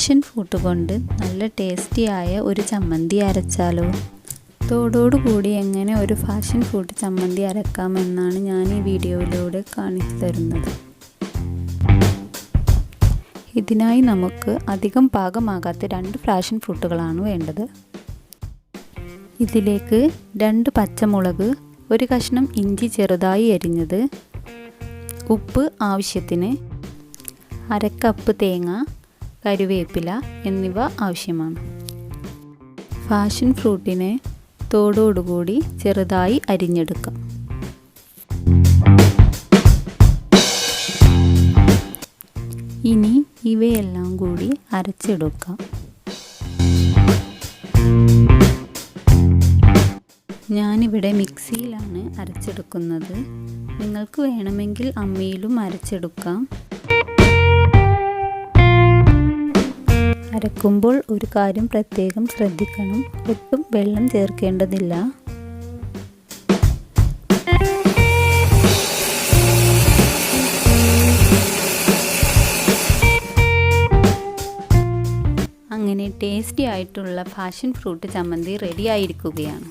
Passion fruit കൊണ്ട് നല്ല ടേസ്റ്റിയായ ഒരു ചമ്മന്തി അരച്ചാലോ? തോടോടുകൂടി എങ്ങനെ ഒരു പാഷൻ ഫ്രൂട്ട് ചമ്മന്തി അരക്കാമെന്നാണ് ഞാൻ ഈ വീഡിയോയിലൂടെ കാണിച്ചു തരുന്നത്. ഇതിനായി നമുക്ക് അധികം പാകമാകാത്ത 2 പാഷൻ ഫ്രൂട്ടുകളാണ് വേണ്ടത്. ഇതിലേക്ക് 2 പച്ചമുളക്, 1 കഷ്ണം ഇഞ്ചി ചെറുതായി അരിഞ്ഞത്, ഉപ്പ് ആവശ്യത്തിന്, 1/2 കപ്പ് തേങ്ങ, കറിവേപ്പില എന്നിവ ആവശ്യമാണ്. പാഷൻ ഫ്രൂട്ടിനെ തോടോടുകൂടി ചെറുതായി അരിഞ്ഞെടുക്കാം. ഇനി ഇവയെല്ലാം കൂടി അരച്ചെടുക്കാം. ഞാനിവിടെ മിക്സിയിലാണ് അരച്ചെടുക്കുന്നത്. നിങ്ങൾക്ക് വേണമെങ്കിൽ അമ്മിയിലും അരച്ചെടുക്കാം. അരക്കുമ്പോൾ ഒരു കാര്യം പ്രത്യേകം ശ്രദ്ധിക്കണം, ഒട്ടും വെള്ളം ചേർക്കേണ്ടതില്ല. അങ്ങനെ ടേസ്റ്റി ആയിട്ടുള്ള പാഷൻ ഫ്രൂട്ട് ചമ്മന്തി റെഡി ആയിരിക്കുകയാണ്.